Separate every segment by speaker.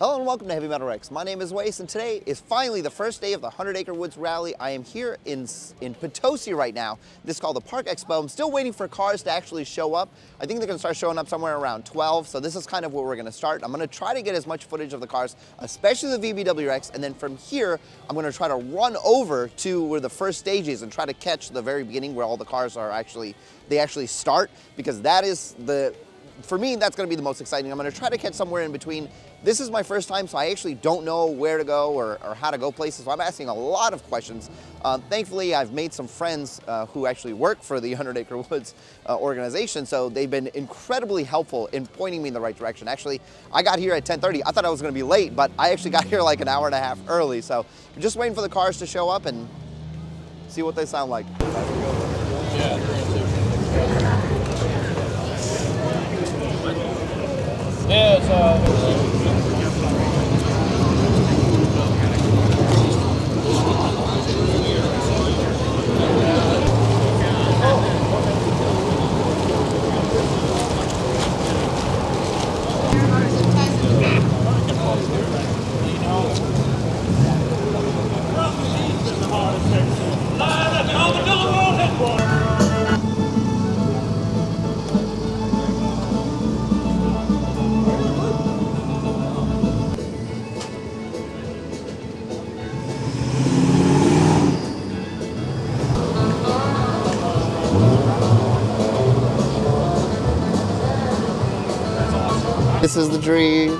Speaker 1: Hello and welcome to Heavy Metal Rex. My name is Wace and today is finally the first day of the 100 Acre Woods Rally. I am here in Potosi right now. This is called the Park Expo. I'm still waiting for cars to actually show up. I think they're going to start showing up somewhere around 12, so this is kind of where we're going to start. I'm going to try to get as much footage of the cars, especially the VB WRX, and then from here I'm going to try to run over to where the first stage is and try to catch the very beginning where all the cars are actually start, because that is for me, that's going to be the most exciting. I'm going to try to catch somewhere in between. This is my first time, so I actually don't know where to go or how to go places, so I'm asking a lot of questions. Thankfully, I've made some friends who actually work for the 100 Acre Woods organization, so they've been incredibly helpful in pointing me in the right direction. Actually, I got here at 10:30. I thought I was going to be late, but I actually got here like an hour and a half early, so I'm just waiting for the cars to show up and see what they sound like.
Speaker 2: Yeah, it's
Speaker 1: This is the dream.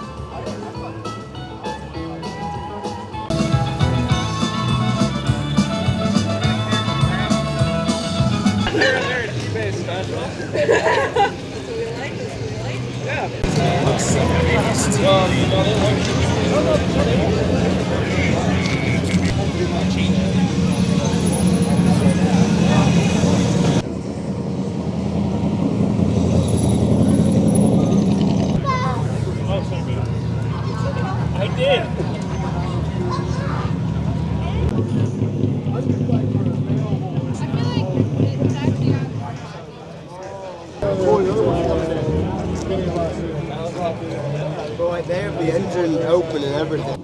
Speaker 3: Boy, they have the engine open and everything.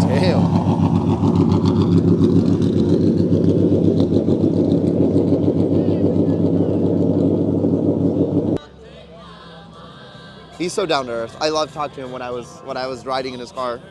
Speaker 1: Damn. He's so down to earth. I love talking to him when I was riding in his car.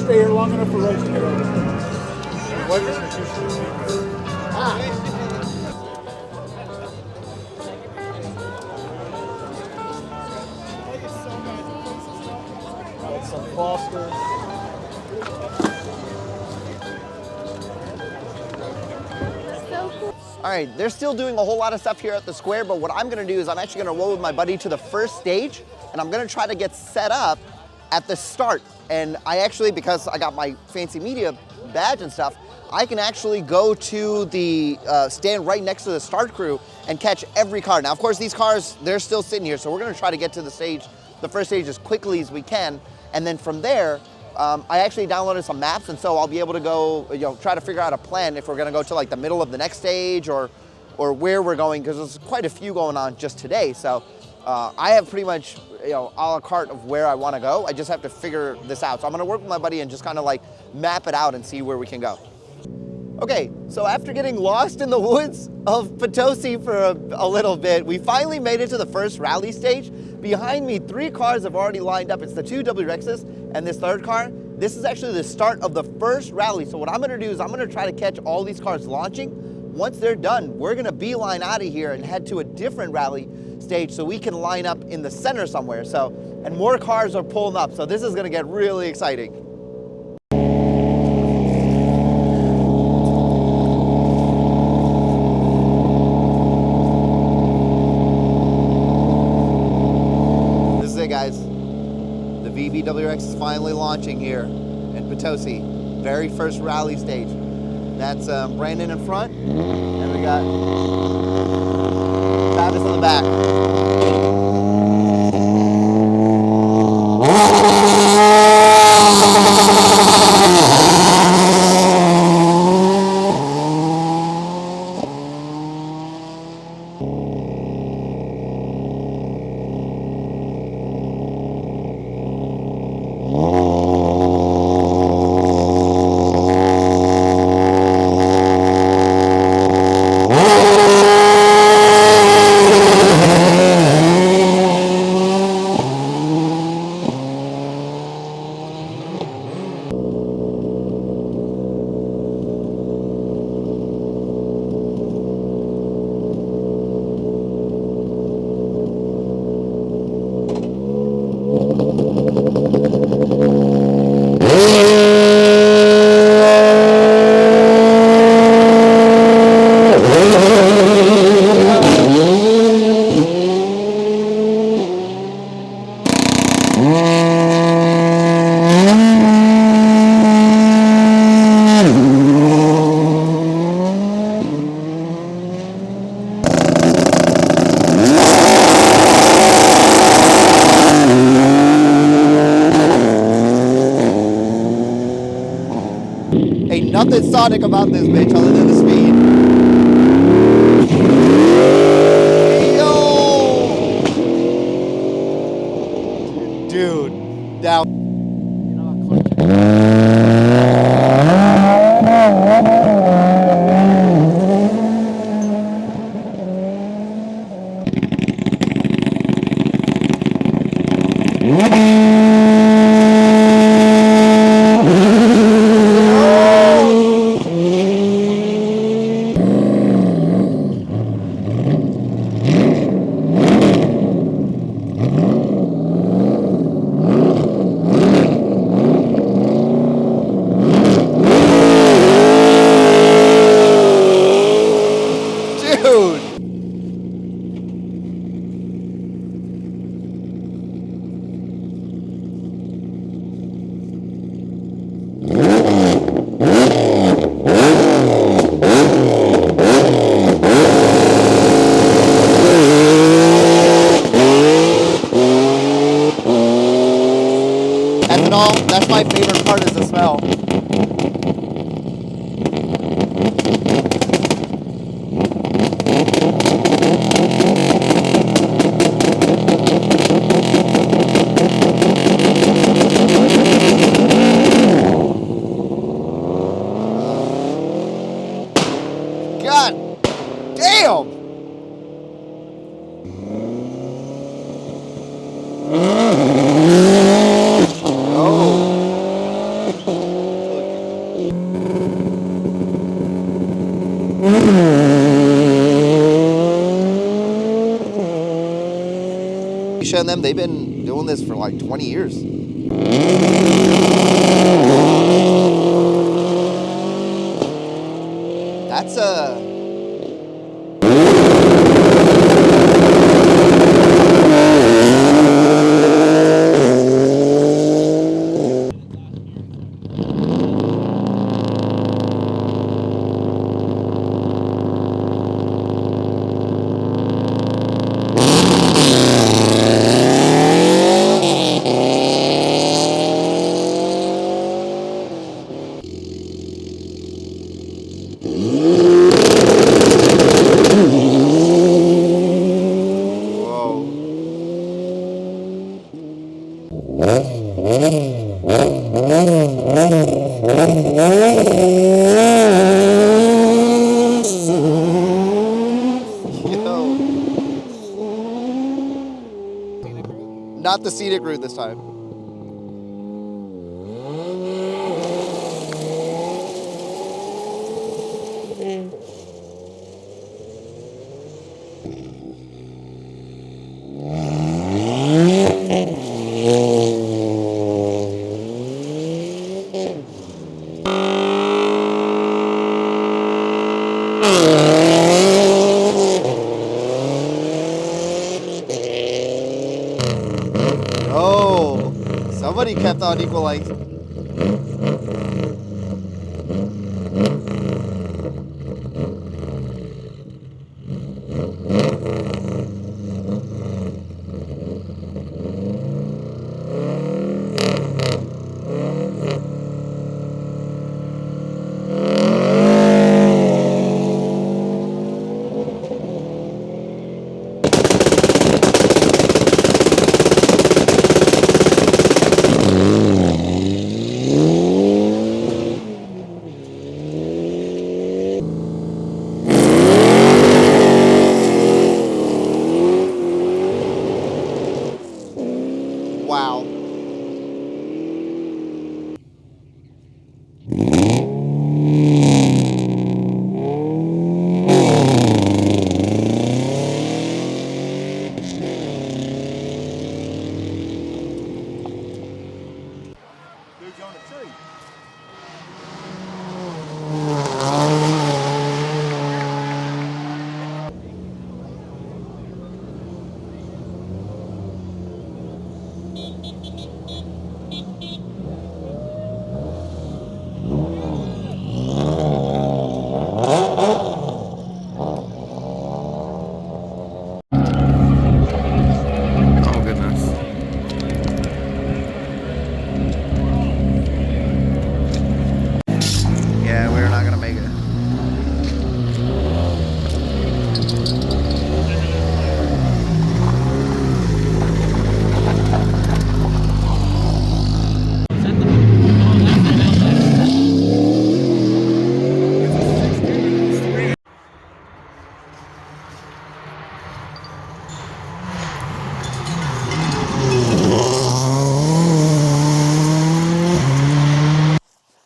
Speaker 2: stay here long enough for Rose to get over. Got some Fosters.
Speaker 1: All right, they're still doing a whole lot of stuff here at the square, but what I'm gonna do is I'm actually gonna roll with my buddy to the first stage, and I'm gonna try to get set up at the start. And I actually, because I got my fancy media badge and stuff, I can actually go to the stand right next to the start crew and catch every car. Now, of course, these cars, they're still sitting here, so we're gonna try to get to the stage, the first stage, as quickly as we can. And then from there, I actually downloaded some maps, and so I'll be able to go, try to figure out a plan if we're gonna go to like the middle of the next stage or where we're going, because there's quite a few going on just today. So I have pretty much, a la carte of where I wanna go. I just have to figure this out. So I'm gonna work with my buddy and just kind of like map it out and see where we can go. Okay, so after getting lost in the woods of Potosi for a little bit, we finally made it to the first rally stage. Behind me, 3 cars have already lined up. It's the 2 WRXs and this third car. This is actually the start of the first rally. So what I'm gonna do is I'm gonna try to catch all these cars launching. Once they're done, we're gonna beeline out of here and head to a different rally stage so we can line up in the center somewhere. And more cars are pulling up. So this is gonna get really exciting. Guys, the VB WRX is finally launching here in Potosi, very first rally stage. That's Brandon in front, and we got Travis on the back. Ain't nothing sonic about this bitch other than the speed. Yo! Dude, that. That's my favorite part, is the smell. God damn! And them, they've been doing this for like 20 years. That's Not the scenic route this time. Oh, somebody kept on equalizing. Wow.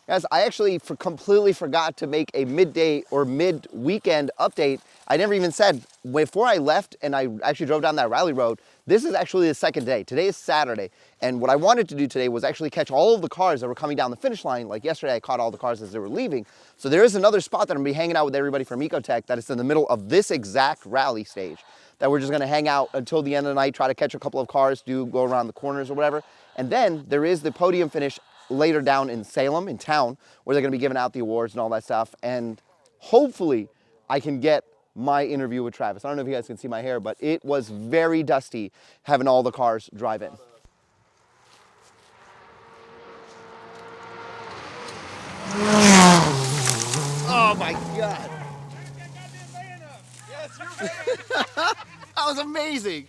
Speaker 1: Guys, I actually completely forgot to make a midday or mid-weekend update. I never even said, before I left and I actually drove down that rally road, this is actually the second day. Today is Saturday. And what I wanted to do today was actually catch all of the cars that were coming down the finish line. Like yesterday, I caught all the cars as they were leaving. So there is another spot that I'm gonna be hanging out with everybody from Ecotech that is in the middle of this exact rally stage that we're just gonna hang out until the end of the night, try to catch a couple of cars, go around the corners or whatever. And then there is the podium finish later down in Salem, in town, where they're gonna be giving out the awards and all that stuff. And hopefully I can get my interview with Travis. I don't know if you guys can see my hair, but it was very dusty having all the cars drive in. Oh my God. That was amazing.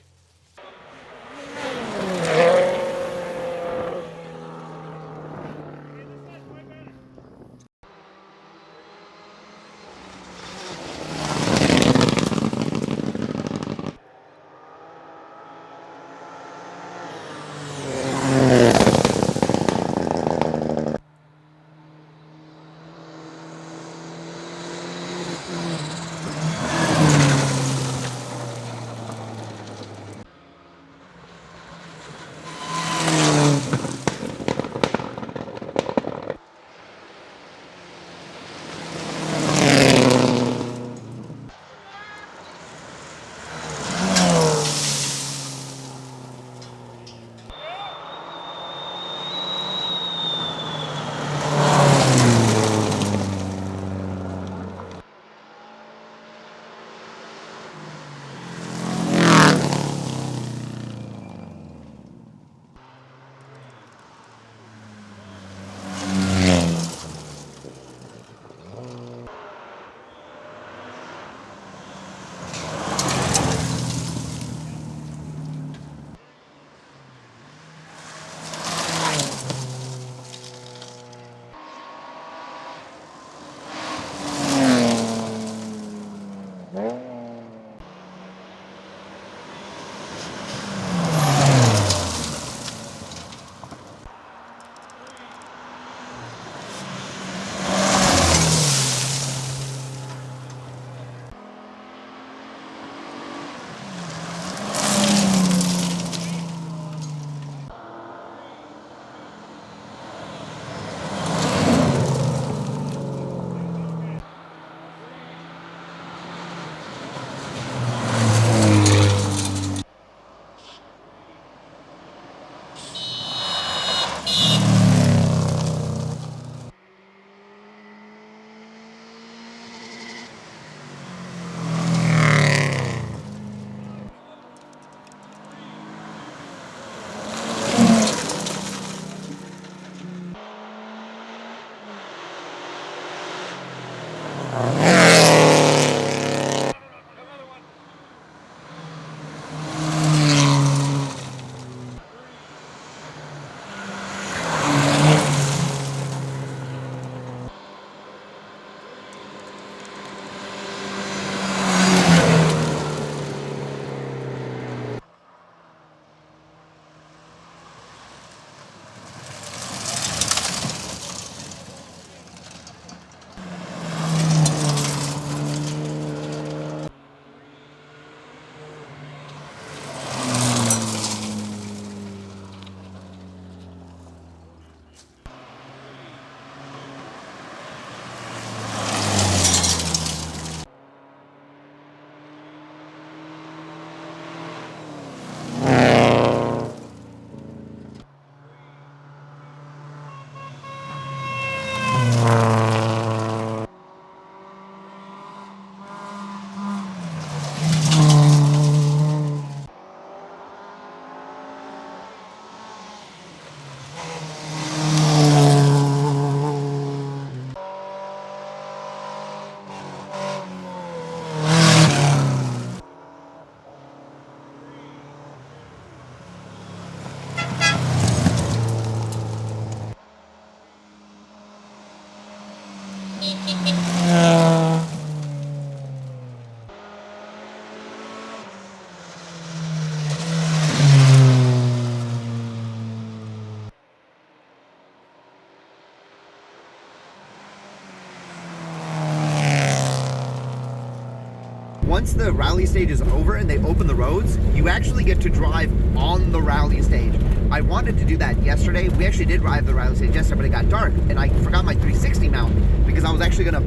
Speaker 1: once the rally stage is over and they open the roads, you actually get to drive on the rally stage. I wanted to do that yesterday. We actually did ride the rally stage yesterday, but it got dark and I forgot my 360 mount because I was actually gonna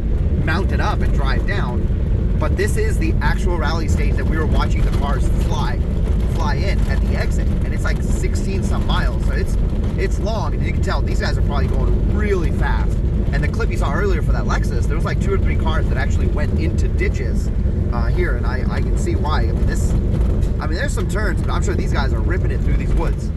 Speaker 1: mount it up and drive down. But this is the actual rally stage that we were watching the cars fly in at the exit, and it's like 16 some miles, so it's long, and you can tell these guys are probably going really fast. And the clip you saw earlier for that Lexus, there was like 2 or 3 cars that actually went into ditches here, and I can see why. I mean, there's some turns, but I'm sure these guys are ripping it through these woods.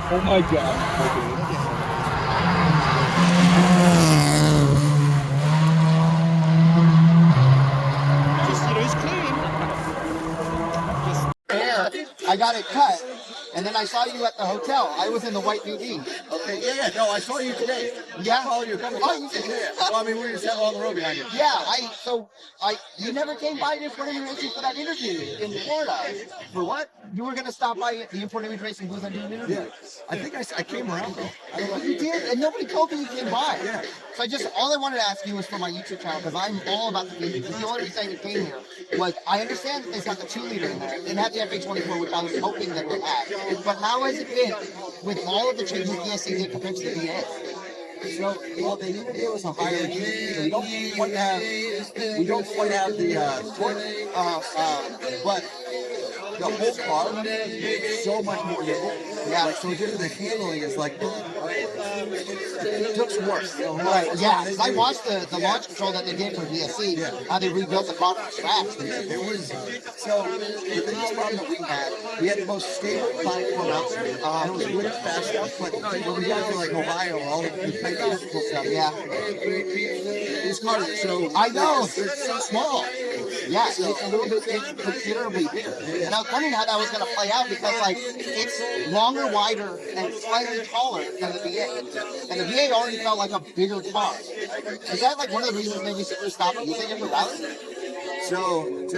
Speaker 2: Oh my God.
Speaker 1: He's clean. I got it cut, and then I saw you at the hotel. I was in the white VB.
Speaker 3: Okay, yeah, no, I saw you today.
Speaker 1: Yeah.
Speaker 3: I followed you a couple times. Yeah. Well, I mean, we were just on the road behind you.
Speaker 1: Yeah, you never came by the Import Image Racing for that interview in Florida.
Speaker 3: For what?
Speaker 1: You were going to stop by the Import Image Racing booth and do an interview.
Speaker 3: Yeah. I think I came around though. I don't know.
Speaker 1: You did, and nobody told me you came by.
Speaker 3: Yeah.
Speaker 1: So all I wanted to ask you was for my YouTube channel, because I'm all about the vehicles. The only reason you came here was, I understand that they've got the 2-liter in there. It had the FA24, which I was hoping that they had. But how has it been with all of the changes VSC did compared to the VA?
Speaker 3: So, well, they need to give us a higher G. We don't quite have the torque, but the whole car is so much more nimble. Yeah, so just the handling is like, it took some work. You know,
Speaker 1: right, yeah, because I watched the launch control that they did for VSC, how they rebuilt the car from scratch.
Speaker 3: It was, so the biggest problem that we had the most stable platform out there. And it was really fast stuff, but when we got to like Ohio, all the technical stuff,
Speaker 1: yeah.
Speaker 3: These cars are so,
Speaker 1: I know,
Speaker 3: they're so small.
Speaker 1: Yeah, it's a little bit considerably bigger. And I was wondering how that was going to play out because, like, it's longer, wider, and slightly taller than the VA. And the VA already felt like a bigger car. Is that, like, one of the reasons maybe we stopped using it for rally?
Speaker 3: So, to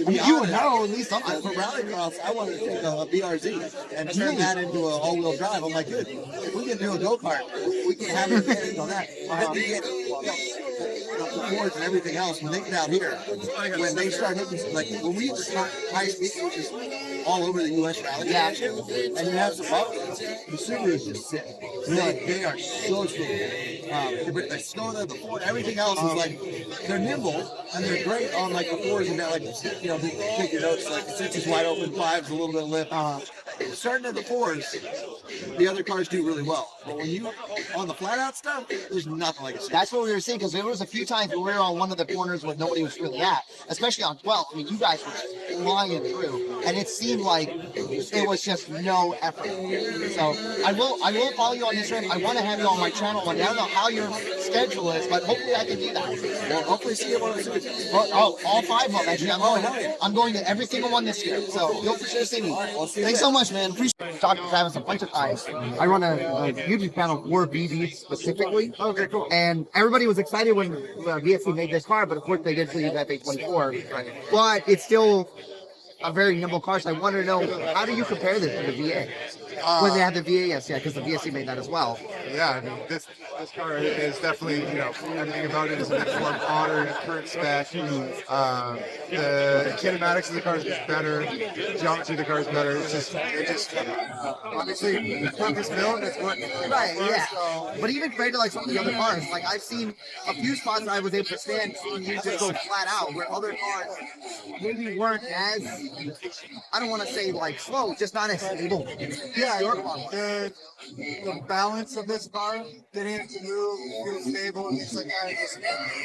Speaker 3: be
Speaker 1: you would know at least something.
Speaker 3: For rallycross, I wanted to take a BRZ and turn that into an all-wheel drive. I'm like, dude, if we can do a go-kart, we can have an advantage on that. Then we get, the Fords and everything else, when they get out here, when they start hitting, like, when we start high speed, which is all over the U.S. rally action, and you have some bumpers, the Subarus just sit. They are so smooth. The Skoda, the Ford, everything else is like, they're nimble, and they're great on, like, the fours and that, like, you know, take your notes, like, 6s wide open, 5s, a little bit of lift. Starting at the 4s, the other cars do really well. But when you, on the flat-out stuff, there's nothing like it.
Speaker 1: That's what we were seeing, because there was a few times where we were on one of the corners where nobody was really at, especially on 12. I mean, you guys were flying through, and it seemed like it was just no effort. So I will follow you on Instagram. I want to have you on my channel one day. I don't know how your schedule is, but hopefully I can do that.
Speaker 3: Well, hopefully see you on the Super.
Speaker 1: Oh, all 5 of them, actually. I'm going to every single one this year, so you'll for sure see me. Thanks so much, man. Appreciate talking to Travis a bunch of times. I run a YouTube channel for VB specifically. Okay, cool. And everybody was excited when VSC made this car, but of course they did use FA24. But it's still a very nimble car, so I wanted to know, how do you compare this to the VA? When they had the VAS, yeah, because the VSC made that as well.
Speaker 4: Yeah, I mean, this car is definitely, you know, everything about it is a bit more modern, current spec. The kinematics of the car is just better. The geometry of the car is better. It's just obviously purpose built. It's what
Speaker 1: right, yeah. So. But even compared to like some of the other cars, like I've seen a few spots that I was able to stand, seeing you just go flat out, where other cars maybe weren't as, I don't want to say like slow, just not as stable.
Speaker 4: Yeah, the balance of this car didn't move, feel stable. It's like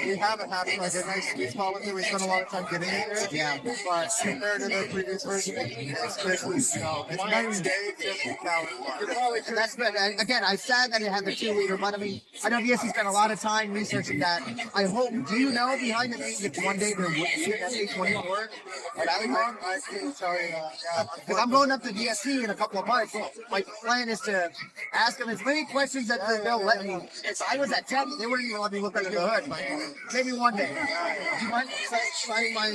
Speaker 4: we haven't had like a nice sweet spot with it. We spent a lot of time getting it there. Yeah. But compared to the previous version, it's quickly, it's night and day, just a balance.
Speaker 1: And that's been, again, I said that it had the 2-liter, but I mean, I know VSC spent a lot of time researching that. I hope, do you know behind the scenes if one day there would be an FA24?
Speaker 4: I can tell you,
Speaker 1: Because I'm going up to VSC in a couple of months,
Speaker 3: my plan is to ask them as many questions that they'll let me. If I was at Tech, they wouldn't even let me look under the hood, but maybe one day. Do you mind trying my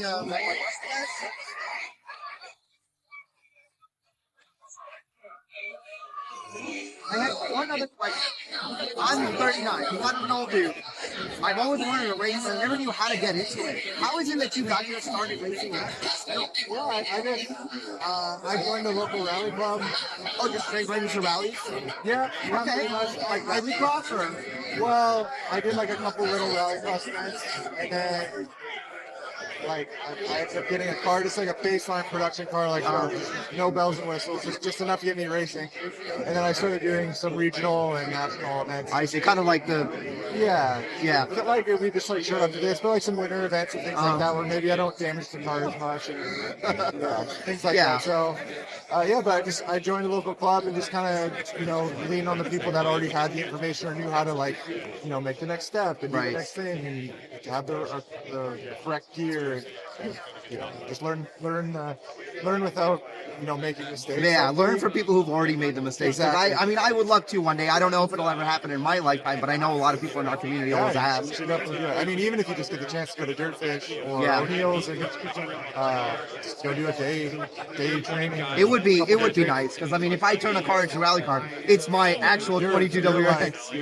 Speaker 3: I had one other question. I'm 39. You got an old dude. I've always wanted to race, and I never knew how to get into it. How is it that you got here started racing?
Speaker 4: Well, I joined a local rally club.
Speaker 3: Oh, just straight right into rallies?
Speaker 4: Yeah.
Speaker 3: Okay. Like rally cross or?
Speaker 4: Well, I did like a couple little rally cross events, and then like I ended up getting a car, just like a baseline production car, like no bells and whistles, just enough to get me racing. And then I started doing some regional and national events.
Speaker 3: I see, kind of like the
Speaker 4: yeah. But like we just like showed up to this, but like some winter events and things like that, where maybe I don't damage the car as much and things like that. So but I joined a local club and just kind of leaned on the people that already had the information or knew how to make the next step and do the next thing and have the correct gear. And, just learn without making mistakes.
Speaker 3: Yeah, learn from people who've already made the mistakes.
Speaker 4: Exactly.
Speaker 3: I would love to one day. I don't know if it'll ever happen in my lifetime, but I know a lot of people in our community always have.
Speaker 4: You should definitely do it. I mean, even if you just get the chance to go to Dirtfish or O'Neill's and just go do a day training.
Speaker 3: It would be nice because if I turn a car into a rally car, it's my actual 22 WRX.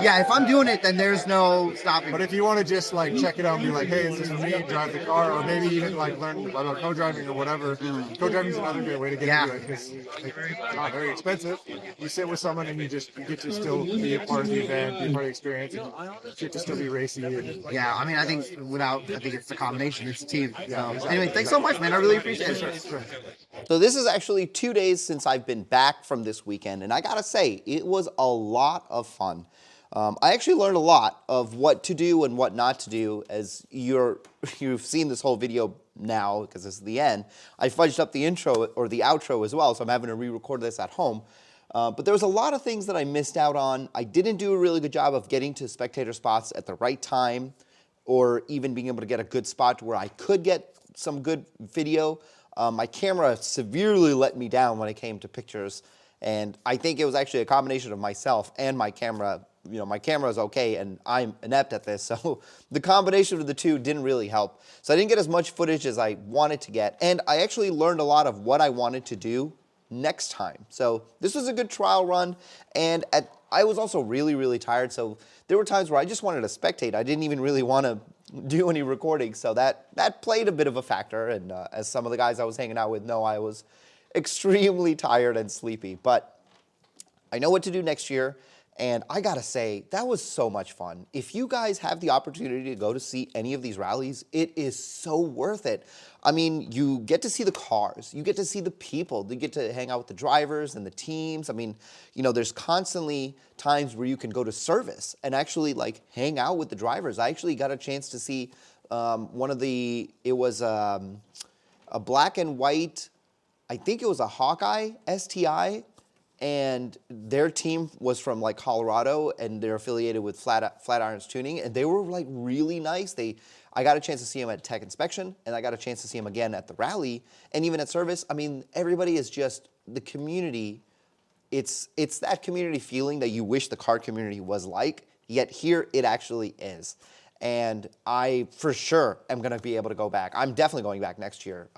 Speaker 3: Yeah, if I'm doing it, then there's no stopping.
Speaker 4: But if you want to just check it out and be like, hey, is this for me? Drive the car, or maybe even learn about co-driving or whatever. Co-driving is another great way to get into it because it's not very expensive. You sit with someone and you get to still be a part of the event, be a part of the experience, and you get to still be racy.
Speaker 3: I think it's a combination. It's a team. Anyway, thanks so much, man. I really appreciate it.
Speaker 1: So this is actually 2 days since I've been back from this weekend, and I gotta say, it was a lot of fun. I actually learned a lot of what to do and what not to do. As you've seen this whole video now, because this is the end. I fudged up the intro or the outro as well, so I'm having to re-record this at home. But there was a lot of things that I missed out on. I didn't do a really good job of getting to spectator spots at the right time, or even being able to get a good spot where I could get some good video. My camera severely let me down when it came to pictures, and I think it was actually a combination of myself and my camera. My camera is okay, and I'm inept at this, so the combination of the two didn't really help. So I didn't get as much footage as I wanted to get, and I actually learned a lot of what I wanted to do next time. So this was a good trial run, and I was also really, really tired, so there were times where I just wanted to spectate. I didn't even really want to do any recording, so that played a bit of a factor, and as some of the guys I was hanging out with know, I was extremely tired and sleepy, but I know what to do next year. And I gotta say, that was so much fun. If you guys have the opportunity to go to see any of these rallies, it is so worth it. I mean, you get to see the cars, you get to see the people, you get to hang out with the drivers and the teams. I mean, there's constantly times where you can go to service and actually hang out with the drivers. I actually got a chance to see it was a black and white, I think it was a Hawkeye STI. And their team was from Colorado, and they're affiliated with Flatirons Tuning, and they were really nice. I got a chance to see them at Tech Inspection, and I got a chance to see them again at the rally, and even at service. I mean, everybody is just the community. It's that community feeling that you wish the car community was like, yet here it actually is. And I, for sure, am going to be able to go back. I'm definitely going back next year,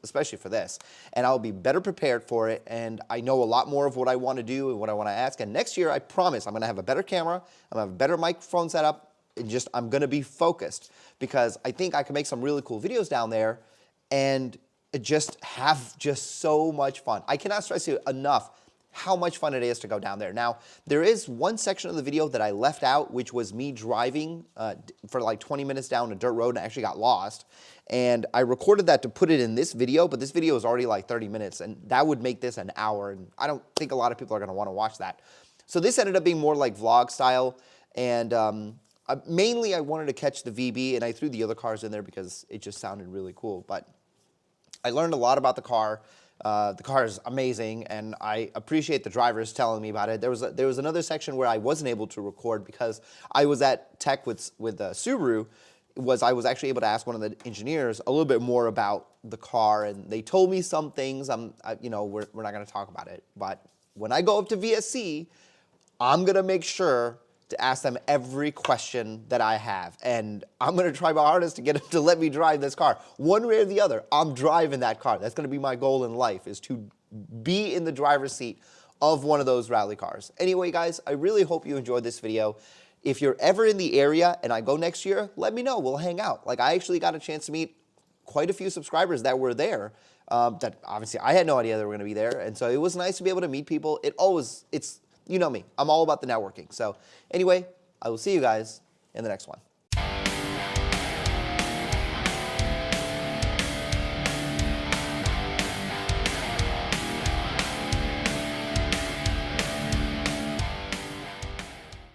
Speaker 1: especially for this. And I'll be better prepared for it, and I know a lot more of what I want to do and what I want to ask. And next year, I promise, I'm going to have a better camera, I'm going to have a better microphone setup, and I'm going to be focused, because I think I can make some really cool videos down there and just have so much fun. I cannot stress you enough how much fun it is to go down there. Now, there is one section of the video that I left out, which was me driving for 20 minutes down a dirt road, and I actually got lost. And I recorded that to put it in this video, but this video is already 30 minutes, and that would make this an hour, and I don't think a lot of people are going to want to watch that. So this ended up being more vlog style, and mainly I wanted to catch the VB, and I threw the other cars in there because it just sounded really cool. But I learned a lot about the car. The car is amazing, and I appreciate the drivers telling me about it. There was another section where I wasn't able to record because I was at Tech with Subaru, was I was actually able to ask one of the engineers a little bit more about the car, and they told me some things. You know, we're not going to talk about it, but when I go up to VSC, I'm going to make sure to ask them every question that I have, and I'm going to try my hardest to get them to let me drive this car. One way or the other, I'm driving that car. That's going to be my goal in life, is to be in the driver's seat of one of those rally cars. Anyway, guys, I really hope you enjoyed this video. If you're ever in the area and I go next year, let me know. We'll hang out. Like, I actually got a chance to meet quite a few subscribers that were there. That obviously I had no idea they were going to be there, and so it was nice to be able to meet people. It's you know me. I'm all about the networking. So anyway, I will see you guys in the next one.